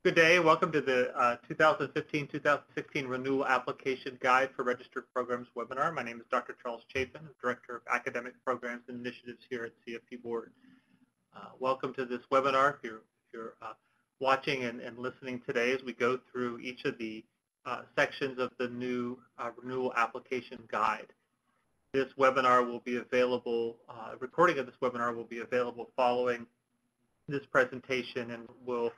Good day. Welcome to the 2015-2016 Renewal Application Guide for Registered Programs webinar. My name is Dr. Charles Chaffin, Director of Academic Programs and Initiatives here at CFP Board. Welcome to this webinar. If you're watching and listening today as we go through each of the sections of the new Renewal Application Guide. This webinar will be available, recording of this webinar will be available following this presentation and will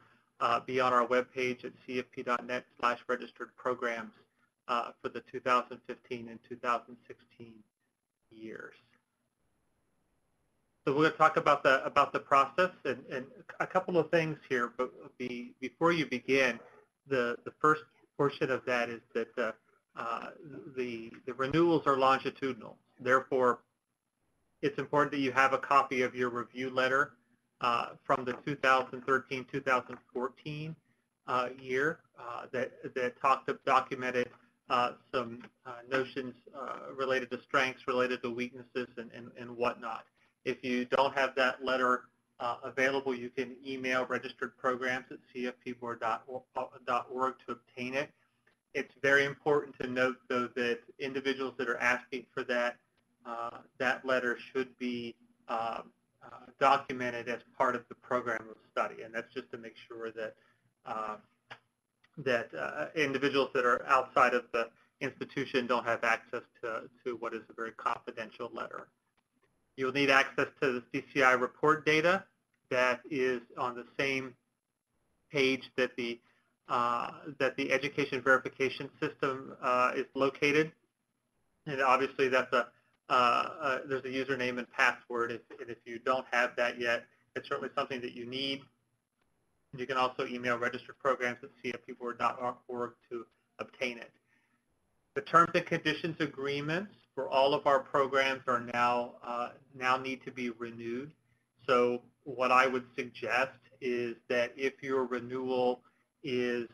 be on our webpage at cfp.net/registered programs for the 2015 and 2016 years. So we're going to talk about the process and a couple of things here. But before you begin, the first portion of that is that the renewals are longitudinal. Therefore, it's important that you have a copy of your review letter from the 2013-2014 year that documented some notions related to strengths, related to weaknesses, and whatnot. If you don't have that letter available, you can email registered programs at cfpboard.org to obtain it. It's very important to note, though, that individuals that are asking for that letter should be documented as part of the program of study, and that's just to make sure that individuals that are outside of the institution don't have access to what is a very confidential letter. You'll need access to the CCI report data that is on the same page that the education verification system is located, and obviously that's there's a username and password, and if you don't have that yet, it's certainly something that you need. You can also email registered programs at cfpboard.org to obtain it. The terms and conditions agreements for all of our programs are now need to be renewed. So what I would suggest is that if your renewal is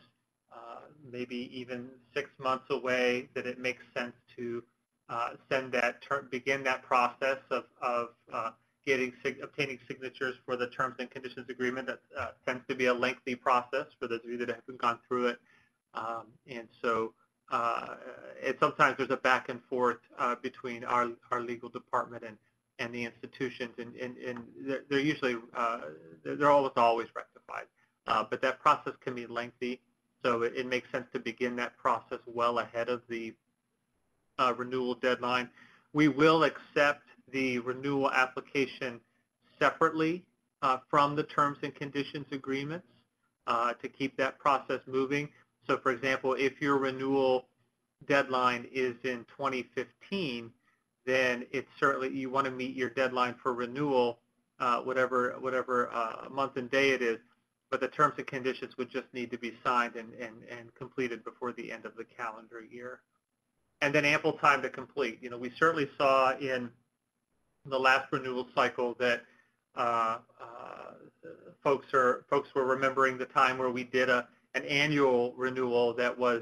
maybe even 6 months away, that it makes sense to begin that process of obtaining signatures for the terms and conditions agreement. That tends to be a lengthy process for those of you that haven't gone through it, and so sometimes there's a back and forth between our legal department and the institutions, and they're usually they're almost always rectified, but that process can be lengthy, so it makes sense to begin that process well ahead of the renewal deadline. We will accept the renewal application separately from the terms and conditions agreements to keep that process moving. So, for example, if your renewal deadline is in 2015, then it's certainly you want to meet your deadline for renewal, whatever month and day it is. But the terms and conditions would just need to be signed and completed before the end of the calendar year. And then ample time to complete. You know, we certainly saw in the last renewal cycle that folks were remembering the time where we did an annual renewal that was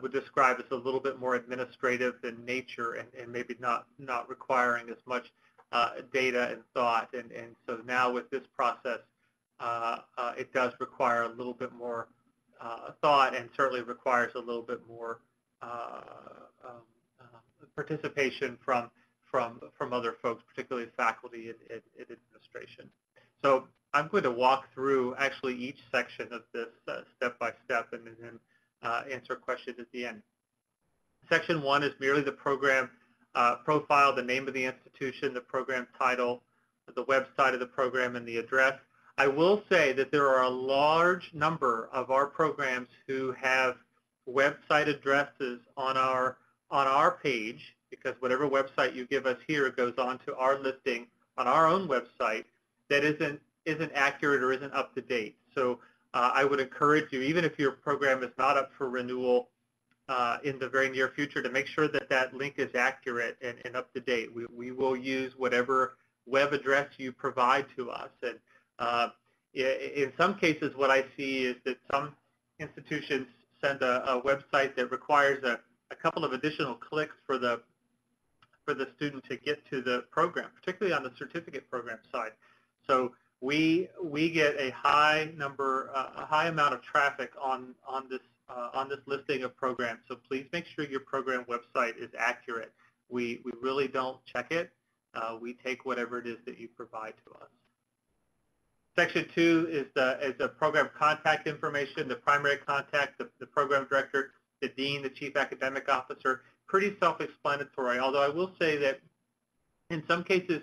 would describe as a little bit more administrative in nature and maybe not requiring as much data and thought. And so now with this process, it does require a little bit more thought, and certainly requires a little bit more participation from other folks, particularly faculty and administration. So I'm going to walk through actually each section of this step by step, and then answer questions at the end. Section 1 is merely the program profile, the name of the institution, the program title, the website of the program, and the address. I will say that there are a large number of our programs who have website addresses on our page, because whatever website you give us here goes on to our listing on our own website that isn't accurate or isn't up to date. So I would encourage you, even if your program is not up for renewal in the very near future, to make sure that that link is accurate and up to date. We will use whatever web address you provide to us. And in some cases, what I see is that some institutions send a website that requires a couple of additional clicks for the student to get to the program, particularly on the certificate program side. So we get a high amount of traffic on this listing of programs. So please make sure your program website is accurate. We really don't check it. We take whatever it is that you provide to us. Section 2 is the program contact information, the primary contact, the program director, the dean, the chief academic officer. Pretty self-explanatory, although I will say that in some cases,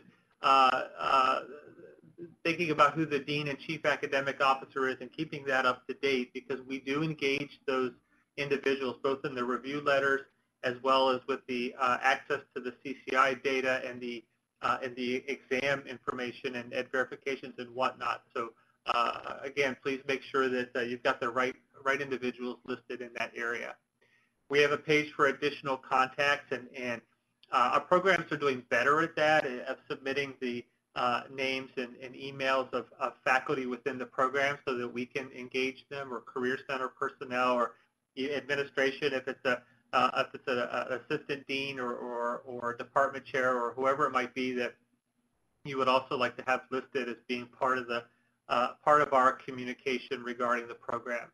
thinking about who the dean and chief academic officer is and keeping that up to date, because we do engage those individuals both in the review letters as well as with the access to the CCI data and the exam information and verifications and whatnot. So again, please make sure that you've got the right individuals listed in that area. We have a page for additional contacts, and our programs are doing better at that, of submitting the names and emails of faculty within the program so that we can engage them, or Career Center personnel, or administration if it's an assistant dean or department chair or whoever it might be that you would also like to have listed as being part of our communication regarding the program.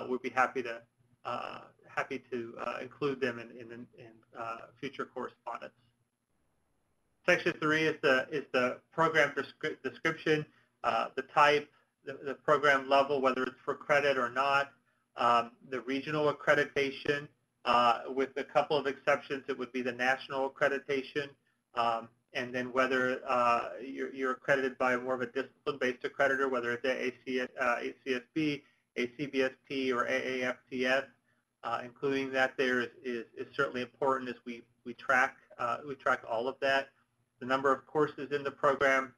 We'd be happy to include them in future correspondence. Section 3 is the program description, the type, the program level, whether it's for credit or not, the regional accreditation. With a couple of exceptions, it would be the national accreditation, and then whether you're accredited by more of a discipline-based accreditor, whether it's ACSB, ACBSP, or AAFTS. Including that there is certainly important as we track all of that. The number of courses in the program,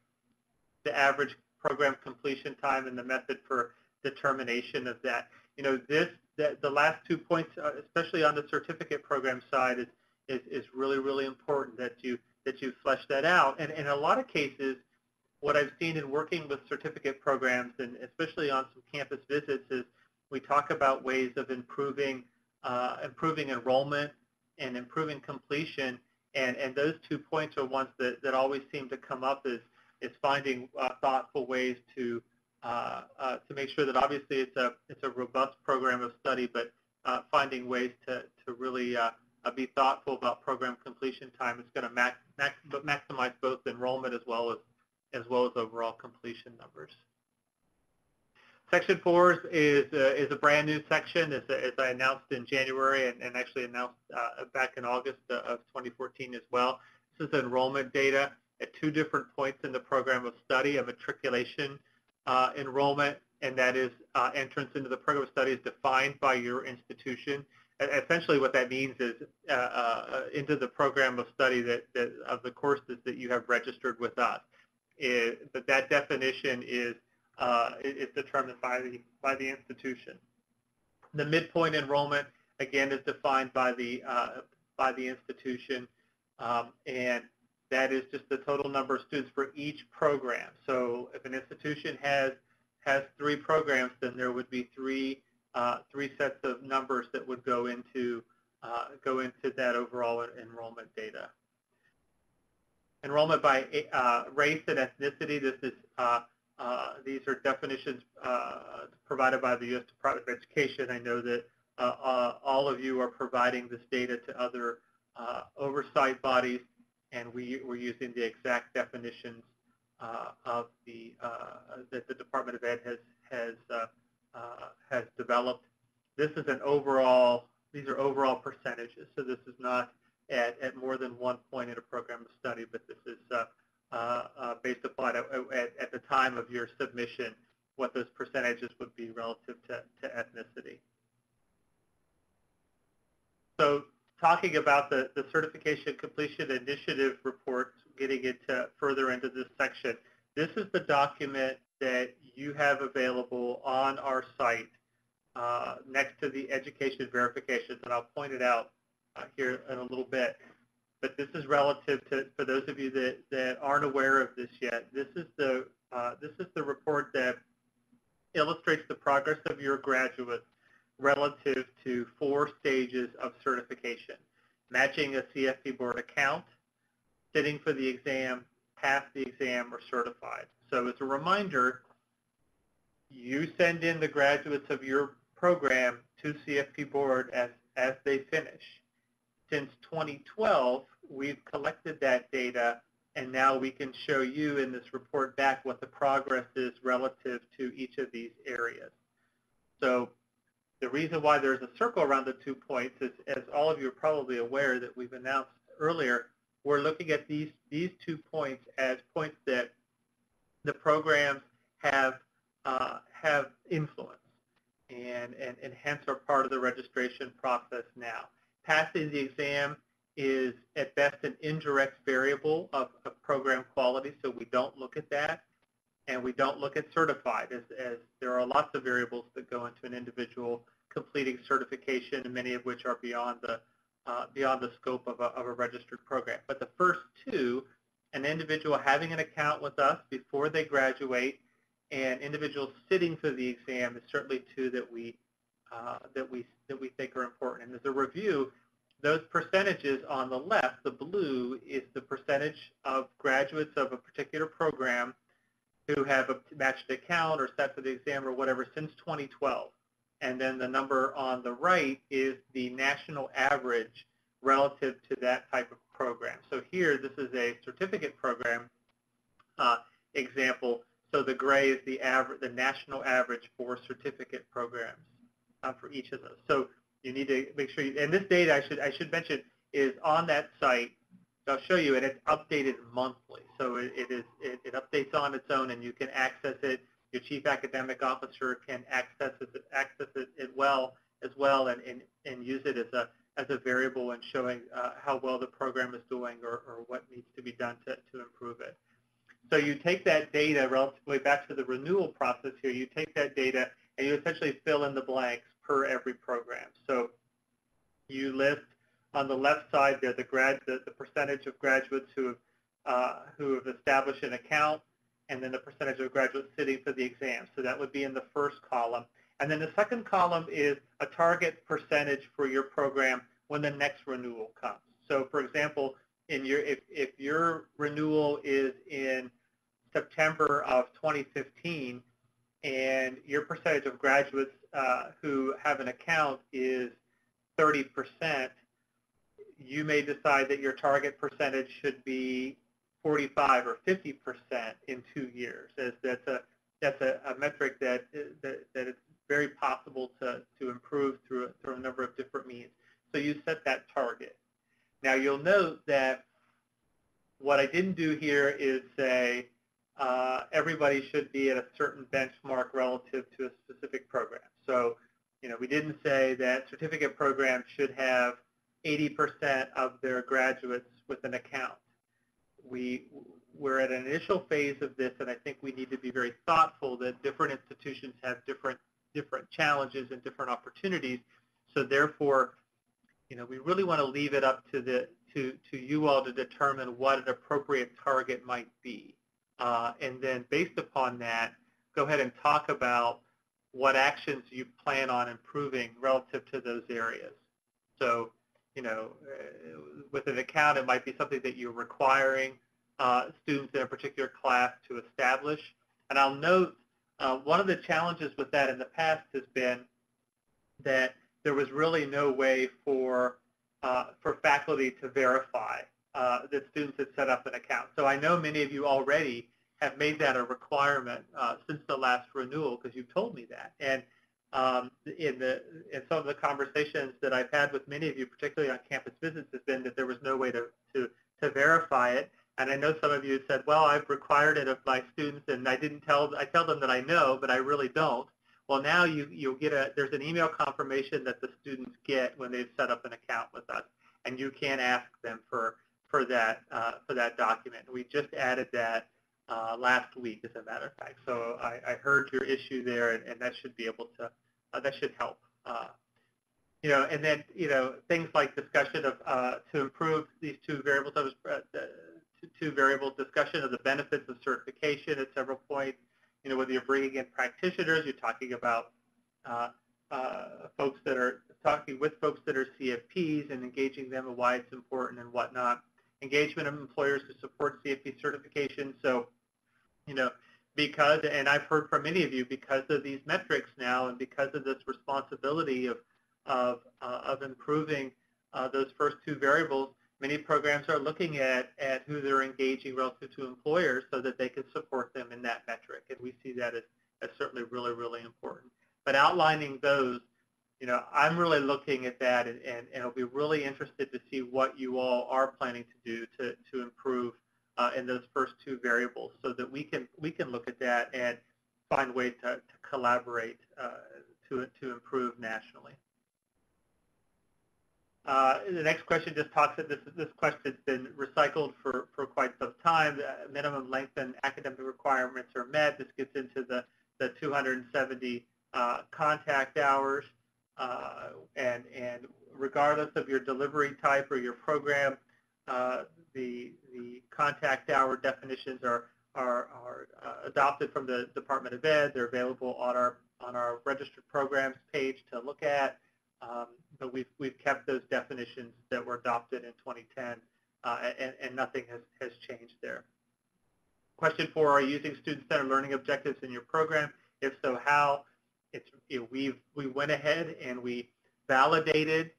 the average program completion time, and the method for determination of that. You know, the last 2 points, especially on the certificate program side, is really important that you flesh that out. And in a lot of cases, what I've seen in working with certificate programs, and especially on some campus visits, is we talk about ways of improving enrollment and improving completion, and those 2 points are ones that always seem to come up is finding thoughtful ways to make sure that obviously it's a robust program of study, but finding ways to really be thoughtful about program completion time. It's going to maximize both enrollment as well as overall completion numbers. Section 4 is a brand new section, as I announced in January and actually announced back in August of 2014 as well. This is enrollment data at 2 different points in the program of study: a matriculation enrollment, and that is entrance into the program of study is defined by your institution. Essentially what that means is into the program of study of the courses that you have registered with us. But that definition is determined by the institution. The midpoint enrollment, again, is defined by the institution, and that is just the total number of students for each program. So if an institution has 3 programs, then there would be three sets of numbers that would go into that overall enrollment data. Enrollment by race and ethnicity. These are definitions provided by the U.S. Department of Education. I know that all of you are providing this data to other oversight bodies, and we're using the exact definitions that the Department of Ed has developed. This is these are overall percentages, so this is not at more than 1 point in a program of study, but this is based upon at the time of your submission, what those percentages would be relative to ethnicity. So talking about the Certification Completion Initiative reports, getting into further into this section, this is the document that you have available on our site next to the education verifications, and I'll point it out here in a little bit. But this is relative to, for those of you that aren't aware of this yet, this is the report that illustrates the progress of your graduates relative to 4 stages of certification: matching a CFP board account, sitting for the exam, pass the exam, or certified. So as a reminder, you send in the graduates of your program to CFP Board as they finish. Since 2012, we've collected that data, and now we can show you in this report back what the progress is relative to each of these areas. So the reason why there's a circle around the 2 points is, as all of you are probably aware that we've announced earlier, we're looking at these 2 points as points that the programs have influence and hence are part of the registration process now. Passing the exam is at best an indirect variable of program quality, so we don't look at that, and we don't look at certified, as there are lots of variables that go into an individual completing certification, and many of which are beyond the scope of a registered program. But the first 2, an individual having an account with us before they graduate, and individuals sitting for the exam, is certainly 2 that we think are important. And as a review, those percentages on the left, the blue, is the percentage of graduates of a particular program who have a matched account or sat for the exam or whatever since 2012. And then the number on the right is the national average relative to that type of program. So here, this is a certificate program example. So the gray is the national average for certificate programs for each of those. So you need to make sure, and this data I should mention is on that site. I'll show you, and it's updated monthly. So it updates on its own, and you can access it. Your chief academic officer can access it as well, and use it as a variable in showing how well the program is doing or what needs to be done to improve it. So you take that data relatively back to the renewal process here. You take that data and you essentially fill in the blanks per every program. So you list on the left side there the percentage of graduates who have established an account, and then the percentage of graduates sitting for the exam. So that would be in the first column. And then the second column is a target percentage for your program when the next renewal comes. So for example, if your renewal is in September of 2015 and your percentage of graduates who have an account is 30%, you may decide that your target percentage should be 45 or 50% in 2 years. As that's a metric that it's very possible to improve through a number of different means. So you set that target. Now you'll note that what I didn't do here is say everybody should be at a certain benchmark relative to a specific program. So, we didn't say that certificate programs should have 80% of their graduates with an account. We're at an initial phase of this, and I think we need to be very thoughtful that different institutions have different challenges and different opportunities. So therefore, we really want to leave it up to you all to determine what an appropriate target might be. And then based upon that, go ahead and talk about what actions you plan on improving relative to those areas. So, with an account, it might be something that you're requiring students in a particular class to establish. And I'll note one of the challenges with that in the past has been that there was really no way for faculty to verify that students had set up an account. So I know many of you already have made that a requirement since the last renewal, because you've told me that. And in some of the conversations that I've had with many of you, particularly on campus visits, has been that there was no way to verify it. And I know some of you said, well, I've required it of my students, and I tell them that I know, but I really don't. Well, now you'll get there's an email confirmation that the students get when they've set up an account with us, and you can ask them for that document. We just added that last week, as a matter of fact. So I heard your issue there, and that should be able to that should help. And then things like discussion of to improve these two variables. Two variables, discussion of the benefits of certification at several points. Whether you're bringing in practitioners, you're talking about folks that are talking with folks that are CFPs and engaging them and why it's important and whatnot. Engagement of employers to support CFP certification. So, because, and I've heard from many of you, because of these metrics now and because of this responsibility of improving those first two variables, many programs are looking at who they're engaging relative to employers so that they can support them in that metric. And we see that as certainly really, really important. But outlining those, you know, I'm really looking at that, and I'll be really interested to see what you all are planning to do to improve in those first two variables, so that we can look at that and find ways to collaborate to improve nationally. The next question just talks that this question's been recycled for quite some time. Minimum length and academic requirements are met. This gets into the 270 contact hours, and regardless of your delivery type or your program, the contact hour definitions are adopted from the Department of Ed. They're available on our registered programs page to look at. But we've kept those definitions that were adopted in 2010, and nothing has changed there. Question 4: are you using student-centered learning objectives in your program? If so, how? We went ahead and we validated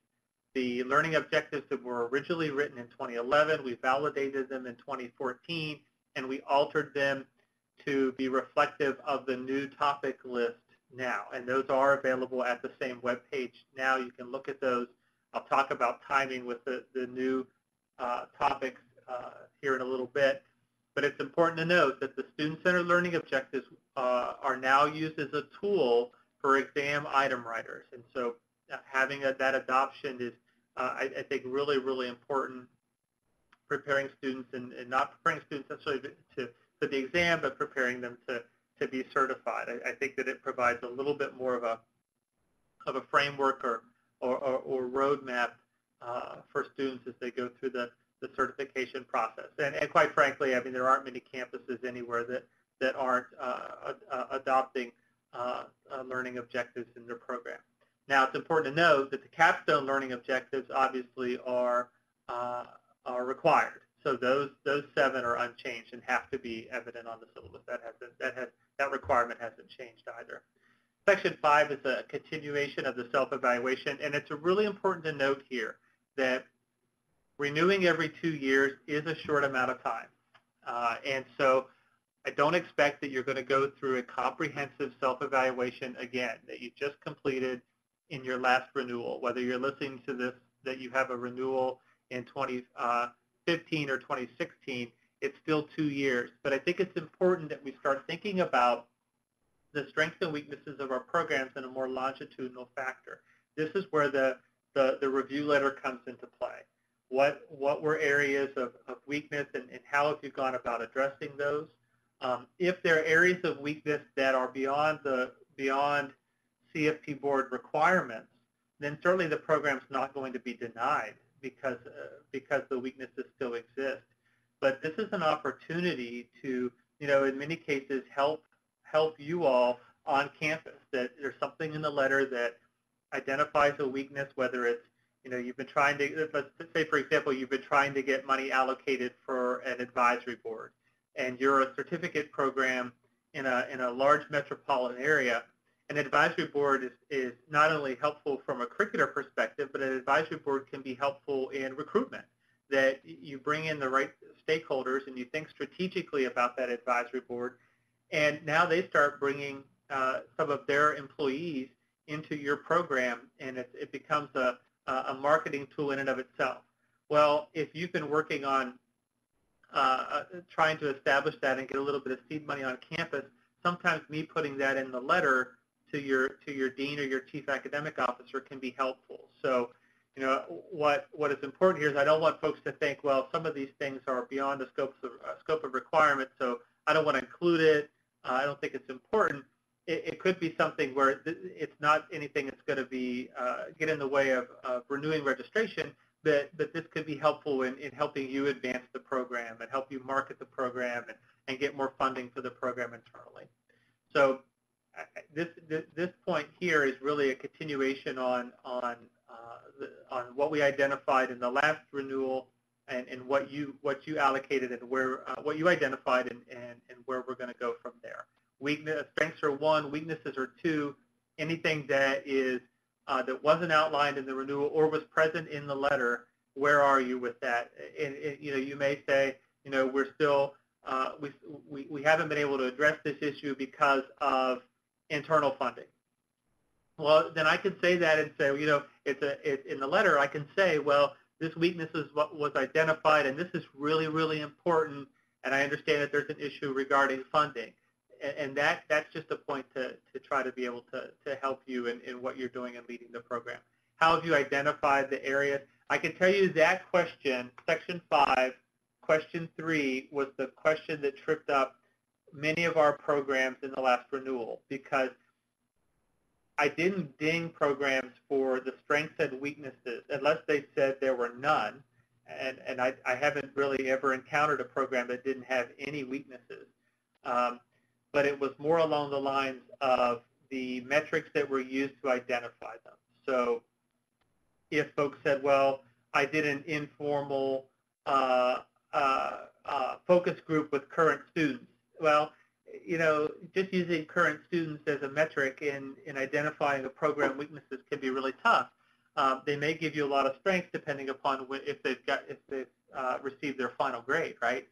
the learning objectives that were originally written in 2011. We validated them in 2014, and we altered them to be reflective of the new topic list now, and those are available at the same web page now. You can look at those. I'll talk about timing with the new topics here in a little bit, but it's important to note that the student-centered learning objectives are now used as a tool for exam item writers, and so having that adoption is, I think, really, really important, preparing students and not preparing students necessarily for the exam, but preparing them to be certified. I think that it provides a little bit more of a framework or roadmap for students as they go through the certification process. And quite frankly, I mean, there aren't many campuses anywhere that aren't adopting learning objectives in their program. Now, it's important to note that the capstone learning objectives obviously are required. So those 7 are unchanged and have to be evident on the syllabus. That requirement hasn't changed either. Section 5 is a continuation of the self-evaluation, and it's really important to note here that renewing every 2 years is a short amount of time. And so I don't expect that you're going to go through a comprehensive self-evaluation again that you just completed in your last renewal. Whether you're listening to this, that you have a renewal in 2015 or 2016, it's still 2 years. But I think it's important that we start thinking about the strengths and weaknesses of our programs in a more longitudinal factor. This is where the review letter comes into play. What were areas of weakness, and how have you gone about addressing those? If there are areas of weakness that are beyond CFP board requirements, then certainly the program's not going to be denied because the weaknesses still exist. But this is an opportunity to, in many cases, help you all on campus, that there's something in the letter that identifies a weakness, whether it's, you've been trying to, let's say, for example, you've been trying to get money allocated for an advisory board, and you're a certificate program in a large metropolitan area. An advisory board is not only helpful from a curricular perspective, but an advisory board can be helpful in recruitment, that you bring in the right stakeholders and you think strategically about that advisory board, and now they start bringing some of their employees into your program, and it becomes a marketing tool in and of itself. Well, if you've been working on trying to establish that and get a little bit of seed money on campus, sometimes me putting that in the letter to your dean or your chief academic officer can be helpful. So, what is important here is I don't want folks to think, well, some of these things are beyond the scope of requirement, so I don't want to include it. I don't think it's important. It could be something where it's not anything that's going to be get in the way of renewing registration, but this could be helpful in helping you advance the program and help you market the program and get more funding for the program internally. So this point here is really a continuation on what we identified in the last renewal and what you allocated and where what you identified and where we're going to go from there. Strengths are 1, weaknesses are 2. Anything that is that wasn't outlined in the renewal or was present in the letter, where are you with that? And you may say, we're still we haven't been able to address this issue because of internal funding. Well, then I can say that and say, it's in the letter. I can say, well, this weakness is what was identified, and this is really, really important. And I understand that there's an issue regarding funding, and that's just a point to try to be able to help you in what you're doing and leading the program. How have you identified the areas? I can tell you that question, section 5, question 3, was the question that tripped up many of our programs in the last renewal, because I didn't ding programs for the strengths and weaknesses unless they said there were none, and I haven't really ever encountered a program that didn't have any weaknesses. But it was more along the lines of the metrics that were used to identify them. So if folks said, well, I did an informal focus group with current students, well, just using current students as a metric in identifying the program weaknesses can be really tough. They may give you a lot of strength depending upon if they've received their final grade, right?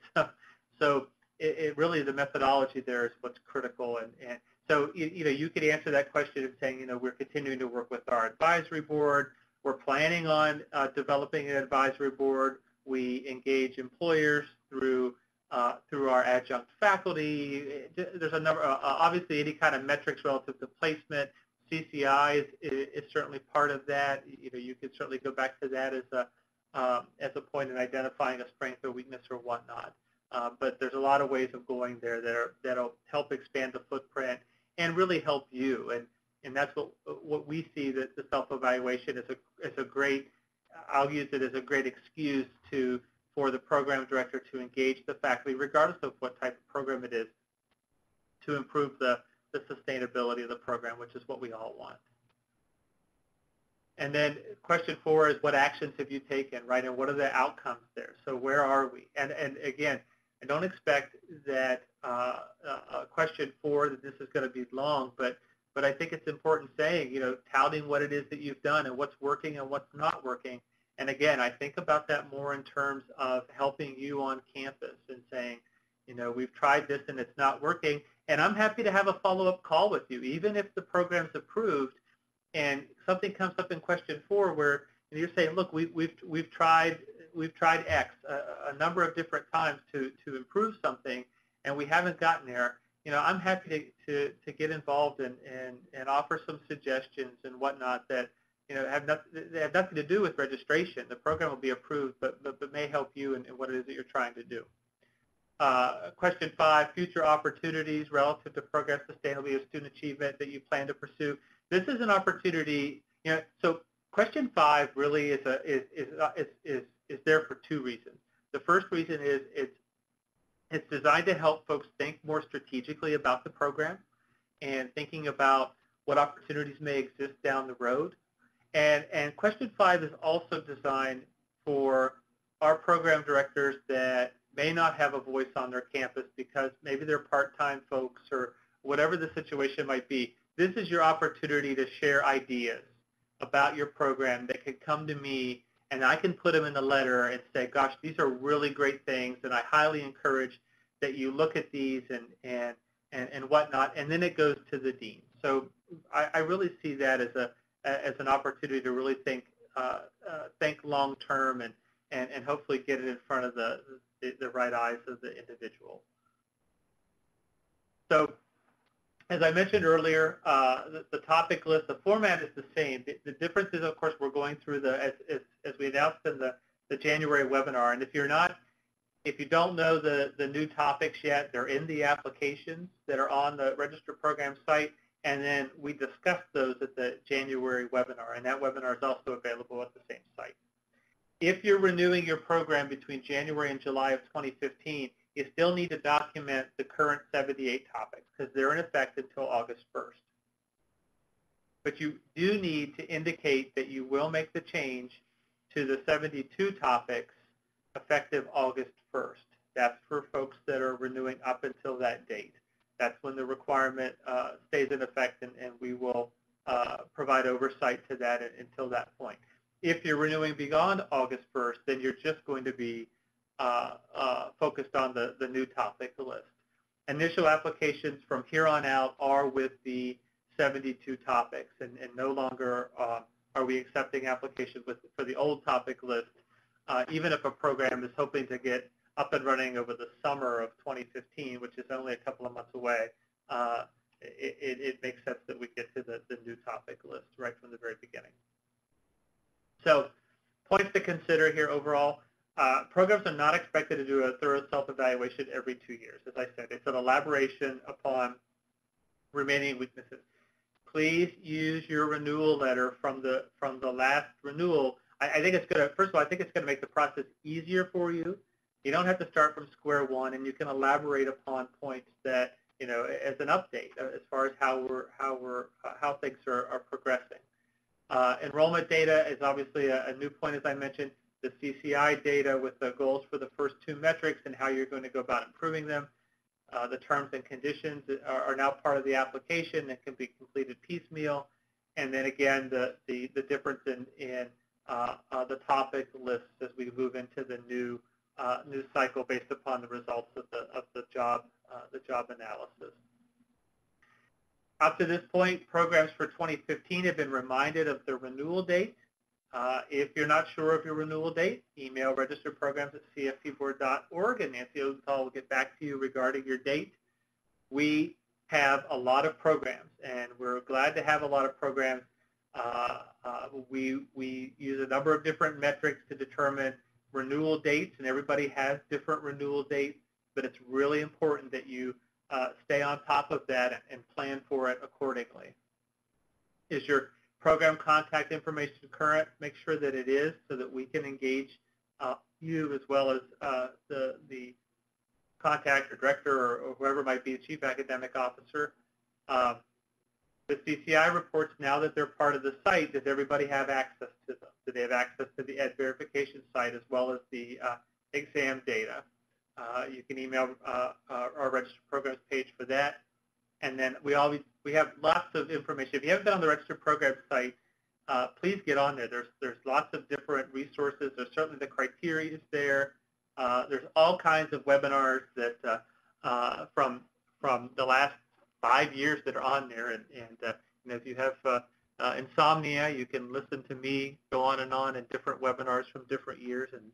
So it really, the methodology there is what's critical. And so you could answer that question of saying, we're continuing to work with our advisory board. We're planning on developing an advisory board. We engage employers through our adjunct faculty. There's a number, obviously any kind of metrics relative to placement. CCI is certainly part of that. You could certainly go back to that as a point in identifying a strength or weakness or whatnot. But there's a lot of ways of going there that'll help expand the footprint and really help you. And that's what we see, that the self-evaluation is a great, I'll use it as a great excuse for the program director to engage the faculty, regardless of what type of program it is, to improve the sustainability of the program, which is what we all want. And then question 4 is, what actions have you taken, right? And what are the outcomes there? So where are we? And again, I don't expect that question 4 that this is going to be long, but I think it's important saying, touting what it is that you've done and what's working and what's not working. And again, I think about that more in terms of helping you on campus and saying, we've tried this and it's not working, and I'm happy to have a follow-up call with you, even if the program's approved and something comes up in question 4 where you're saying, look, we've tried X a number of different times to improve something, and we haven't gotten there. I'm happy to get involved and offer some suggestions and whatnot that have nothing to do with registration. The program will be approved, but may help you in what it is that you're trying to do. Question 5, future opportunities relative to program sustainability or student achievement that you plan to pursue. This is an opportunity, so question 5 really is there for 2 reasons. The first reason is it's designed to help folks think more strategically about the program and thinking about what opportunities may exist down the road. And question 5 is also designed for our program directors that may not have a voice on their campus because maybe they're part-time folks or whatever the situation might be. This is your opportunity to share ideas about your program that could come to me, and I can put them in the letter and say, gosh, these are really great things, and I highly encourage that you look at these and whatnot, and then it goes to the dean. So I really see that as an opportunity to really think long-term and hopefully get it in front of the right eyes of the individual. So as I mentioned earlier, the topic list, the format is the same. The difference is, of course, we're going through as we announced in the January webinar. And if you don't know the new topics yet, they're in the applications that are on the Registered Program site. And then we discussed those at the January webinar, and that webinar is also available at the same site. If you're renewing your program between January and July of 2015, you still need to document the current 78 topics because they're in effect until August 1st. But you do need to indicate that you will make the change to the 72 topics effective August 1st. That's for folks that are renewing up until that date. That's when the requirement stays in effect, and we will provide oversight to that until that point. If you're renewing beyond August 1st, then you're just going to be focused on the new topic list. Initial applications from here on out are with the 72 topics, and no longer are we accepting applications for the old topic list. Even if a program is hoping to get up and running over the summer of 2015, which is only a couple of months away, it makes sense that we get to the new topic list right from the very beginning. So points to consider here overall. Programs are not expected to do a thorough self-evaluation every 2 years. As I said, it's an elaboration upon remaining weaknesses. Please use your renewal letter from the last renewal. I think it's going to, first of all, I think it's going to make the process easier for you. You don't have to start from square one, and you can elaborate upon points that, you know, as an update as far as how things are progressing. Enrollment data is obviously a new point, as I mentioned. The CCI data with the goals for the first 2 metrics and how you're going to go about improving them. The terms and conditions are now part of the application and can be completed piecemeal. And then again, the difference in the topic lists as we move into the new cycle based upon the results of the job analysis. Up to this point, programs for 2015 have been reminded of the renewal date. If you're not sure of your renewal date, email registeredprograms@cfpboard.org, and Nancy Odenthal will get back to you regarding your date. We have a lot of programs, and we're glad to have a lot of programs. We use a number of different metrics to determine renewal dates, and everybody has different renewal dates, but it's really important that you stay on top of that and plan for it accordingly. Is your program contact information current? Make sure that it is so that we can engage you as well as the contact or director or whoever might be the chief academic officer. The CCI reports, now that they're part of the site, does everybody have access to them? Do they have access to the ed verification site as well as the exam data? You can email our registered programs page for that. And then we have lots of information. If you haven't been on the registered programs site, please get on there. There's lots of different resources. There's certainly the criteria is there. There's all kinds of webinars that from the last 5 years that are on there. And you know, if you have insomnia, you can listen to me go on in different webinars from different years, and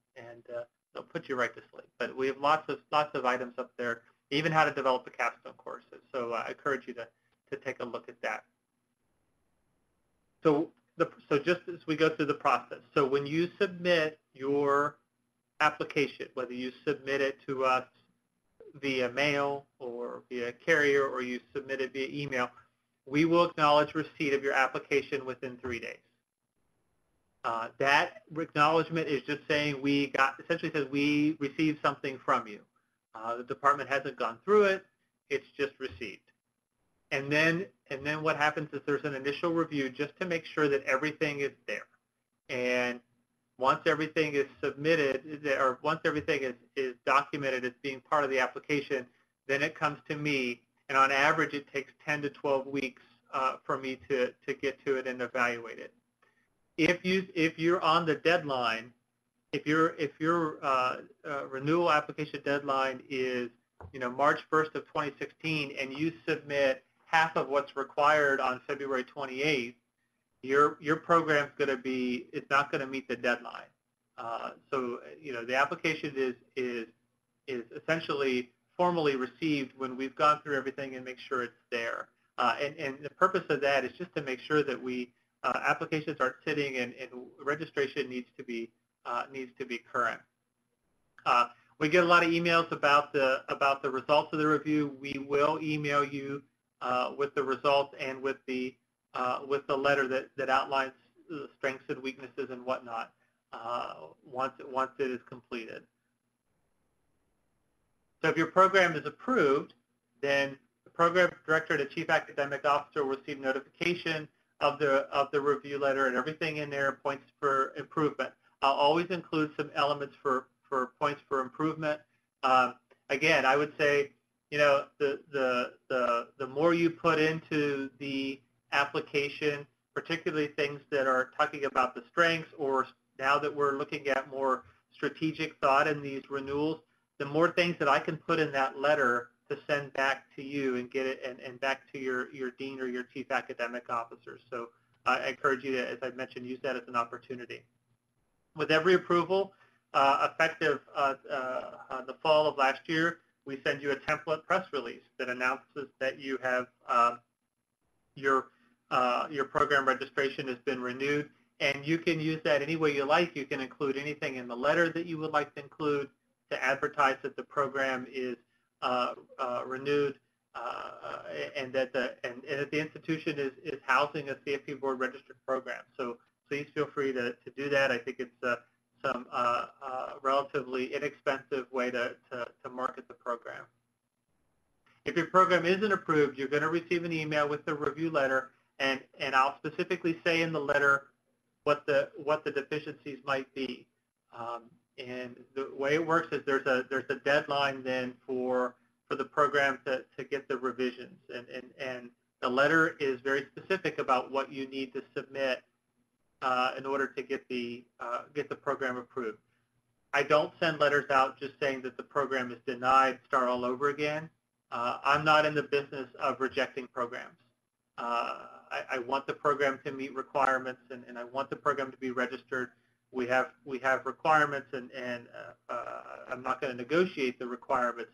they'll put you right to sleep. But we have lots of items up there, even how to develop the capstone courses. So I encourage you to take a look at that. So just as we go through the process, so when you submit your application, whether you submit it to us via mail or via carrier or you submit it via email, we will acknowledge receipt of your application within 3 days. That acknowledgement is just saying essentially says we received something from you. The department hasn't gone through it, it's just received. And then what happens is there's an initial review just to make sure that everything is there. And once everything is submitted, or once everything is documented as being part of the application, then it comes to me, and on average it takes 10 to 12 weeks for me to get to it and evaluate it. If you're on the deadline, if your renewal application deadline is March 1st of 2016, and you submit half of what's required on February 28th, your program's going to be, it's not going to meet the deadline. So the application is essentially formally received when we've gone through everything and make sure it's there. And the purpose of that is just to make sure that applications aren't sitting and registration needs to be current. We get a lot of emails about the results of the review. We will email you with the results and with the letter that outlines the strengths and weaknesses and whatnot once it is completed. So if your program is approved, then the program director and the chief academic officer will receive notification of the review letter, and everything in there points for improvement. I'll always include some elements for points for improvement. Again, I would say, the more you put into the application, particularly things that are talking about the strengths, or now that we're looking at more strategic thought in these renewals, the more things that I can put in that letter to send back to you and get it and back to your dean or your chief academic officer. So I encourage you to, as I mentioned, use that as an opportunity. With every approval, effective the fall of last year, we send you a template press release that announces that you have your program registration has been renewed, and you can use that any way you like. You can include anything in the letter that you would like to include to advertise that the program is renewed, and that the institution is housing a CFP Board Registered Program. So please feel free to do that. I think it's some relatively inexpensive way to market the program. If your program isn't approved, you're going to receive an email with the review letter, and I'll specifically say in the letter what the deficiencies might be. And the way it works is there's a deadline then for the program to get the revisions, and the letter is very specific about what you need to submit in order to get the program approved. I don't send letters out just saying that the program is denied, start all over again. I'm not in the business of rejecting programs. I want the program to meet requirements, and I want the program to be registered. We have requirements, and I'm not going to negotiate the requirements,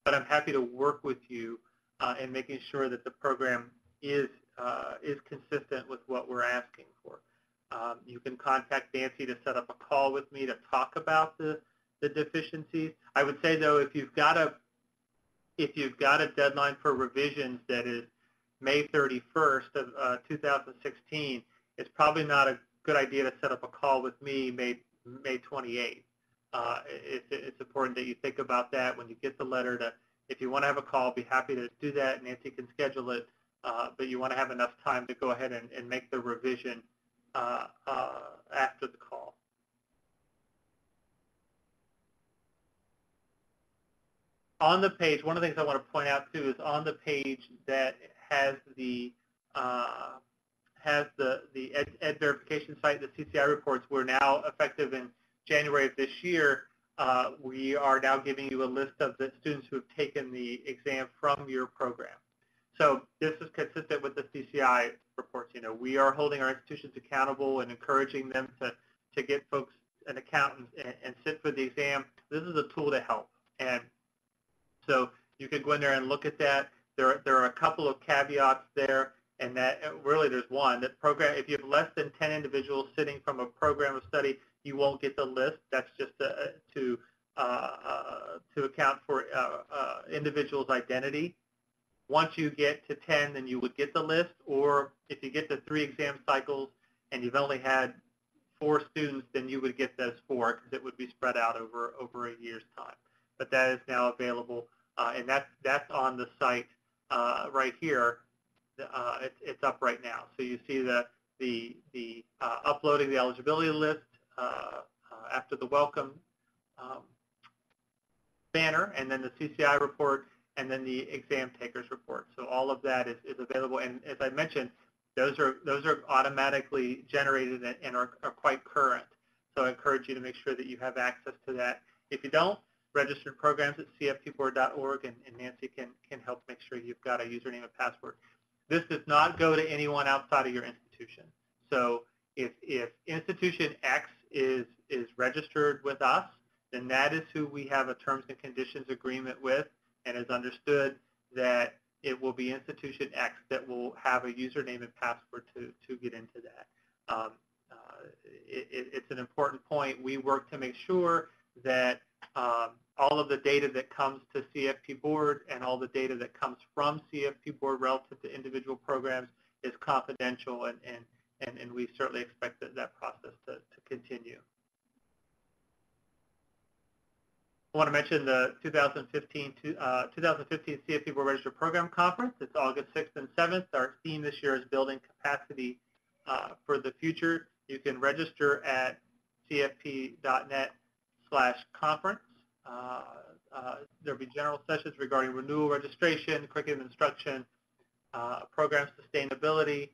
but I'm happy to work with you in making sure that the program is consistent with what we're asking for. You can contact Nancy to set up a call with me to talk about the deficiencies. I would say, though, if you've got a deadline for revisions that is May 31st of 2016, it's probably not a good idea to set up a call with me May 28th. It's important that you think about that when you get the letter. If you want to have a call, be happy to do that. Nancy can schedule it, but you want to have enough time to go ahead and make the revision after the call. On the page, one of the things I want to point out too is on the page that has the ed verification site, the CCI reports. We're now effective in January of this year. We are now giving you a list of the students who have taken the exam from your program. So this is consistent with the CCI reports. We are holding our institutions accountable and encouraging them to get folks an accountant and sit for the exam. This is a tool to help, and so you can go in there and look at that. There are a couple of caveats there, and that really there's one. That program, if you have less than 10 individuals sitting from a program of study, you won't get the list. That's just to account for individuals' identity. Once you get to 10, then you would get the list, or if you get to 3 exam cycles and you've only had 4 students, then you would get those 4 because it would be spread out over a year's time. But that is now available, and that's on the site right here. It's up right now. So you see the uploading the eligibility list after the welcome banner, and then the CCI report, and then the exam takers report. So all of that is available, and as I mentioned, those are automatically generated and are quite current. So I encourage you to make sure that you have access to that. If you don't, registered programs at cfpboard.org, and Nancy can help make sure you've got a username and password. This does not go to anyone outside of your institution. So if institution X is registered with us, then that is who we have a terms and conditions agreement with, and is understood that it will be institution X that will have a username and password to get into that. It's an important point. We work to make sure that all of the data that comes to CFP Board and all the data that comes from CFP Board relative to individual programs is confidential, and we certainly expect that process to continue. I want to mention the 2015 CFP Board Registered Program Conference. It's August 6th and 7th. Our theme this year is building capacity for the future. You can register at cfp.net/ conference. There'll be general sessions regarding renewal registration, curriculum instruction, program sustainability,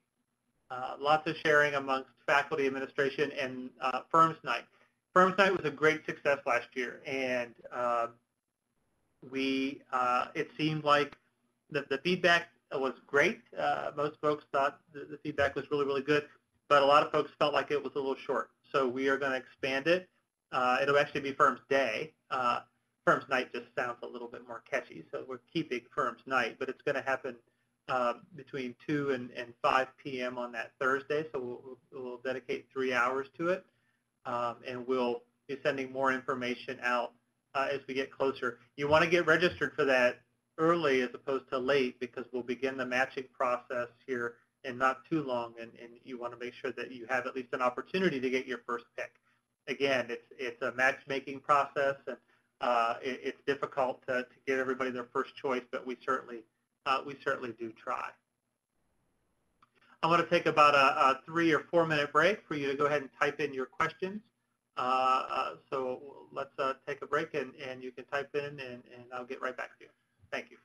lots of sharing amongst faculty, administration, and Firms Night. Firms Night was a great success last year, and it seemed like the feedback was great. Most folks thought the feedback was really, really good, but a lot of folks felt like it was a little short. So we are going to expand it. It'll actually be Firms Day. Firms Night just sounds a little bit more catchy, so we're keeping Firms Night, but it's going to happen between 2 and 5 p.m. on that Thursday, so we'll dedicate 3 hours to it, and we'll be sending more information out as we get closer. You want to get registered for that early as opposed to late, because we'll begin the matching process here in not too long, and you want to make sure that you have at least an opportunity to get your first pick. Again, it's a matchmaking process, and it's difficult to get everybody their first choice, but we certainly do try. I want to take about a 3 or 4 minute break for you to go ahead and type in your questions. So let's take a break, and you can type in, and I'll get right back to you. Thank you.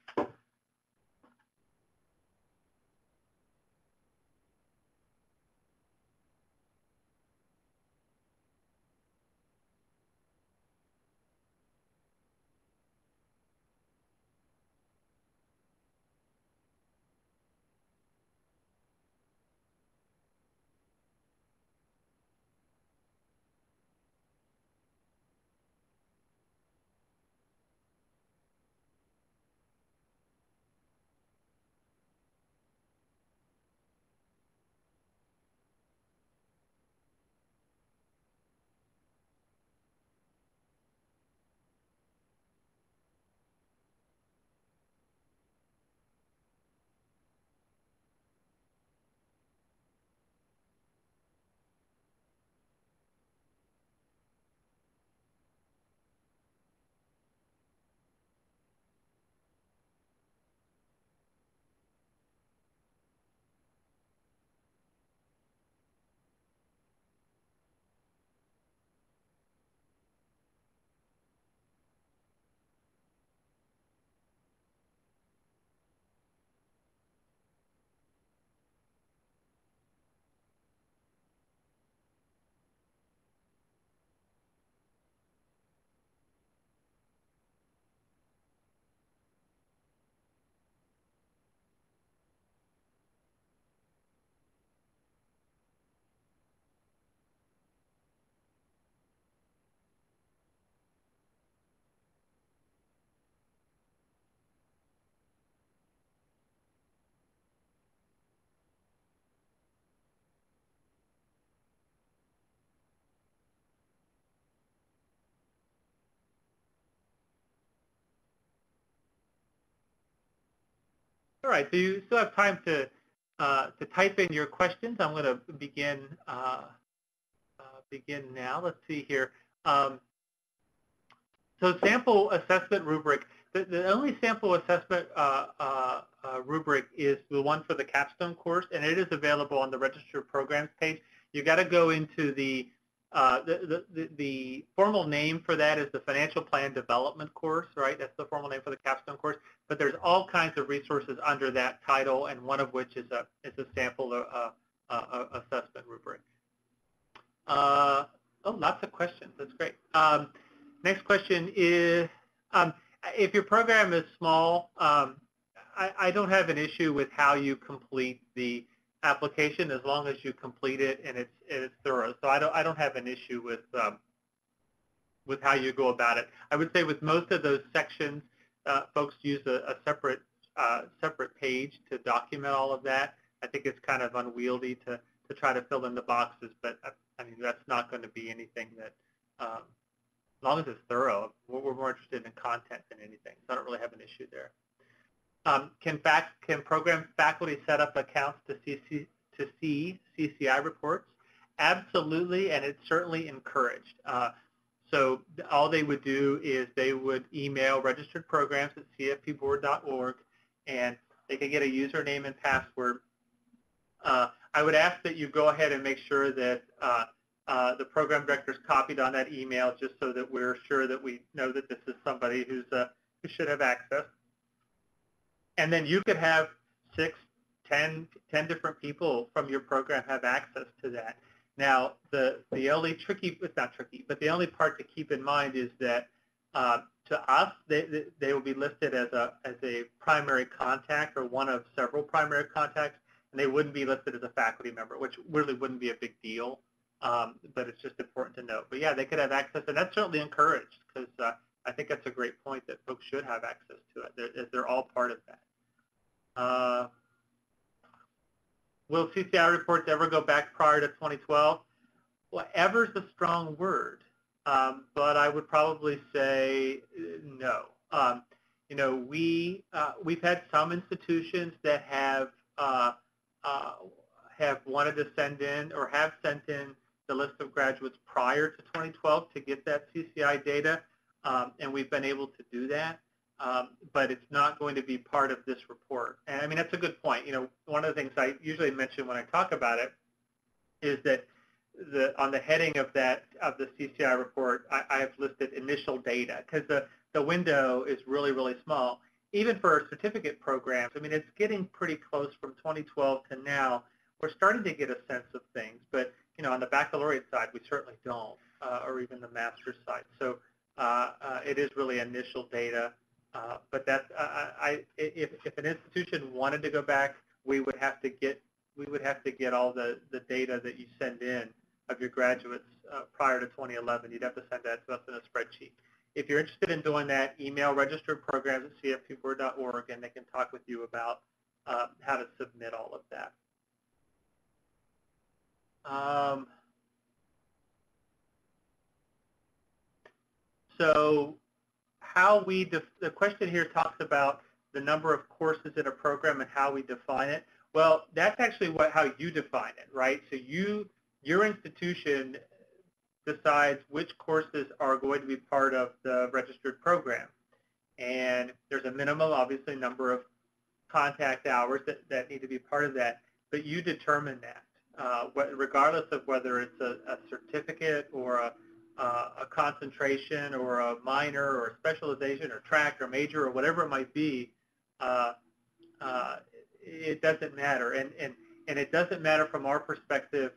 All right, so you still have time to type in your questions. I'm going to begin now. Let's see here. So sample assessment rubric. The only sample assessment rubric is the one for the capstone course, and it is available on the Registered Programs page. You got to go into the formal name for that is the Financial Plan Development course, right? That's the formal name for the capstone course. But there's all kinds of resources under that title, and one of which is a sample assessment rubric. Oh, lots of questions. That's great. Next question is, if your program is small, I don't have an issue with how you complete the application as long as you complete it and it's thorough. So I don't have an issue with how you go about it. I would say with most of those sections, folks use a separate page to document all of that. I think it's kind of unwieldy to try to fill in the boxes, but I mean that's not going to be anything that, as long as it's thorough, we're more interested in content than anything. So I don't really have an issue there. Can program faculty set up accounts to see CCI reports? Absolutely, and it's certainly encouraged. So all they would do is they would email registered programs at cfpboard.org, and they can get a username and password. I would ask that you go ahead and make sure that The program director is copied on that email just so that we're sure that we know that this is somebody who should have access. And then you could have 6, 10 different people from your program have access to that. Now, the only tricky, it's not tricky, but the only part to keep in mind is that to us, they will be listed as a primary contact or one of several primary contacts, and they wouldn't be listed as a faculty member, which really wouldn't be a big deal, but it's just important to note. But yeah, they could have access, and that's certainly encouraged, because I think that's a great point that folks should have access to it. They're all part of that. Will CCI reports ever go back prior to 2012? Well, ever is a strong word, but I would probably say no. You know, we've had some institutions that have wanted to send in or have sent in the list of graduates prior to 2012 to get that CCI data, and we've been able to do that. But it's not going to be part of this report. And I mean, that's a good point. You know, one of the things I usually mention when I talk about it is that on the heading of the CCI report, I have listed initial data, because the window is really, really small. Even for certificate programs, I mean, it's getting pretty close from 2012 to now. We're starting to get a sense of things, but you know, on the baccalaureate side, we certainly don't, or even the master's side. So it is really initial data. But that's if an institution wanted to go back, we would have to get all the data that you send in of your graduates prior to 2011. You'd have to send that to us in a spreadsheet. If you're interested in doing that, email registered programs at cfpboard.org, and they can talk with you about how to submit all of that. So the question here talks about the number of courses in a program and how we define it. Well, that's actually how you define it, right? So your institution decides which courses are going to be part of the registered program. And there's a minimum, obviously, number of contact hours that need to be part of that, but you determine that, regardless of whether it's a certificate or a concentration or a minor or a specialization or track or major or whatever it might be. It doesn't matter, and it doesn't matter from our perspective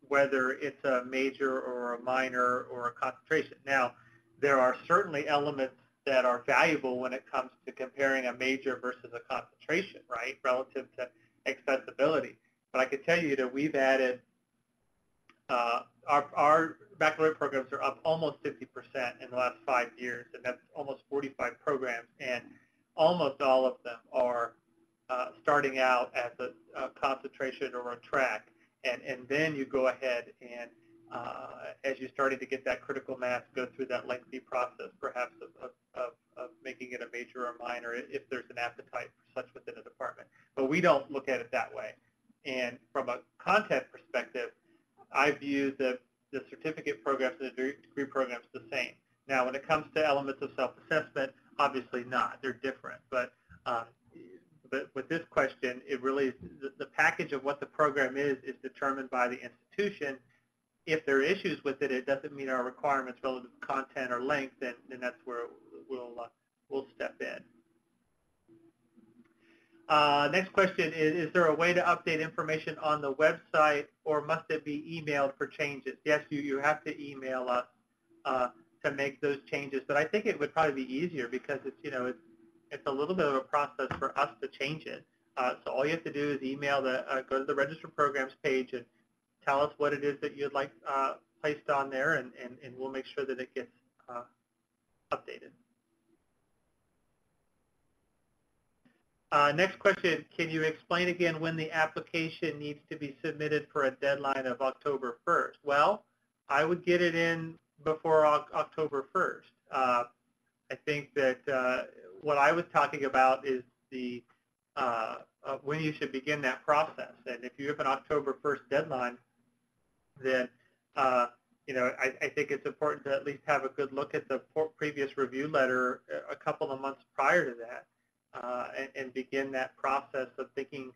whether it's a major or a minor or a concentration. Now, there are certainly elements that are valuable when it comes to comparing a major versus a concentration, right, relative to accessibility. But I can tell you that we've added our baccalaureate programs are up almost 50% in the last 5 years, and that's almost 45 programs, and almost all of them are starting out as a concentration or a track, and then you go ahead and as you're starting to get that critical mass, go through that lengthy process, perhaps of making it a major or minor if there's an appetite for such within a department. But we don't look at it that way. And from a content perspective, I view the certificate programs and the degree programs the same. Now, when it comes to elements of self-assessment, obviously not. They're different. But with this question, it really is the package of what the program is determined by the institution. If there are issues with it, it doesn't meet our requirements relative to content or length, then that's where we'll step in. Next question is there a way to update information on the website, or must it be emailed for changes? Yes, you have to email us to make those changes, but I think it would probably be easier because it's a little bit of a process for us to change it. So all you have to do is email go to the Registered Programs page and tell us what it is that you'd like placed on there, and we'll make sure that it gets updated. Next question, can you explain again when the application needs to be submitted for a deadline of October 1st? Well, I would get it in before October 1st. I think that what I was talking about is when you should begin that process. And if you have an October 1st deadline, then I think it's important to at least have a good look at the previous review letter a couple of months prior to that. And begin that process of thinking,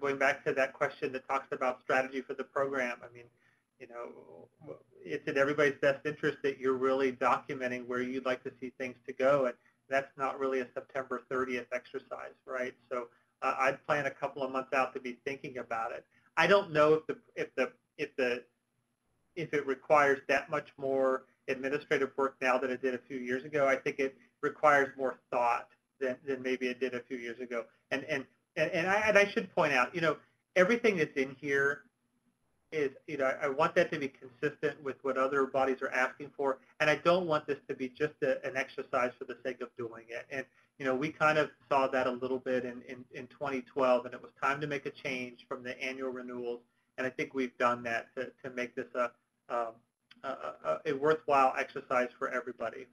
going back to that question that talks about strategy for the program. I mean, it's in everybody's best interest that you're really documenting where you'd like to see things to go, and that's not really a September 30th exercise, right? So I'd plan a couple of months out to be thinking about it. I don't know if it requires that much more administrative work now than it did a few years ago. I think it requires more thought than maybe it did a few years ago. And I should point out, everything that's in here is, I want that to be consistent with what other bodies are asking for, and I don't want this to be just an exercise for the sake of doing it. And we kind of saw that a little bit in 2012, and it was time to make a change from the annual renewals, and I think we've done that to make this a worthwhile exercise for everybody.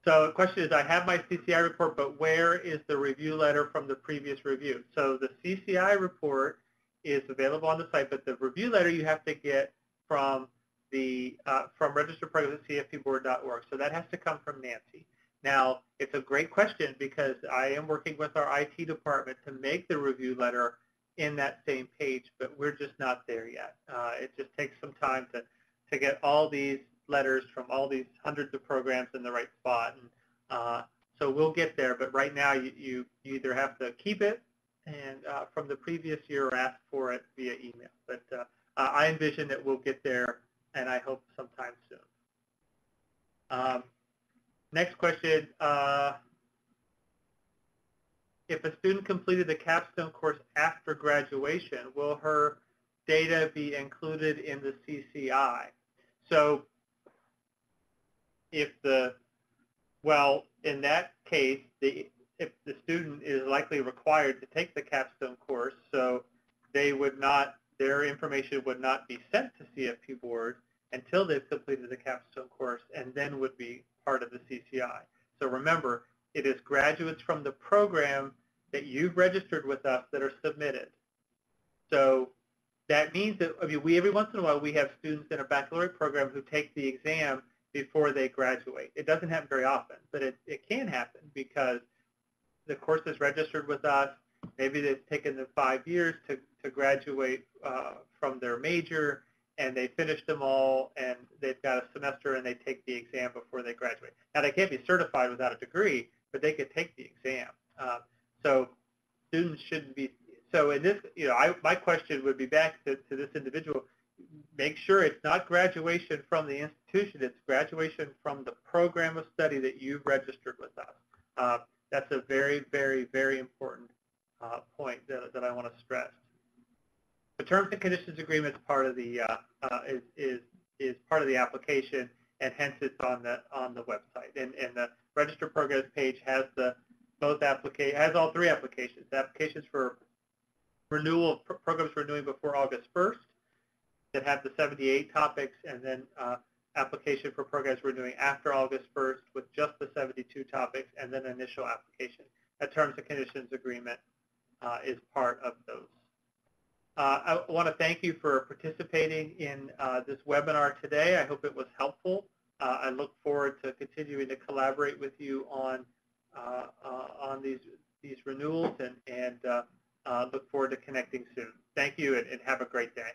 So the question is, I have my CCI report, but where is the review letter from the previous review? So the CCI report is available on the site, but the review letter you have to get from from Registered Programs at cfpboard.org. So that has to come from Nancy. Now, it's a great question because I am working with our IT department to make the review letter in that same page, but we're just not there yet. It just takes some time to get all these letters from all these hundreds of programs in the right spot. And so we'll get there, but right now you either have to keep it and from the previous year or ask for it via email. But I envision that we'll get there, and I hope sometime soon. Next question. If a student completed the capstone course after graduation, will her data be included in the CCI? So in that case, if the student is likely required to take the capstone course, so their information would not be sent to CFP Board until they've completed the capstone course, and then would be part of the CCI. So remember, it is graduates from the program that you've registered with us that are submitted. So that means that, every once in a while we have students in a baccalaureate program who take the exam before they graduate. It doesn't happen very often, but it can happen because the course is registered with us. Maybe they've taken them 5 years to graduate from their major, and they finished them all, and they've got a semester, and they take the exam before they graduate. Now, they can't be certified without a degree, but they could take the exam. So students shouldn't be. So in this, my question would be back to this individual. Make sure it's not graduation from the institution, it's graduation from the program of study that you've registered with us. That's a very, very, very important point that I want to stress. The terms and conditions agreement is part of the is part of the application, and hence it's on the website. And the Registered Programs page has has all three applications. The applications for renewal programs renewing before August 1st that have the 78 topics, and then application for programs renewing after August 1st with just the 72 topics, and then initial application. That terms and conditions agreement is part of those. I want to thank you for participating in this webinar today. I hope it was helpful. I look forward to continuing to collaborate with you on these renewals, and look forward to connecting soon. Thank you, and have a great day.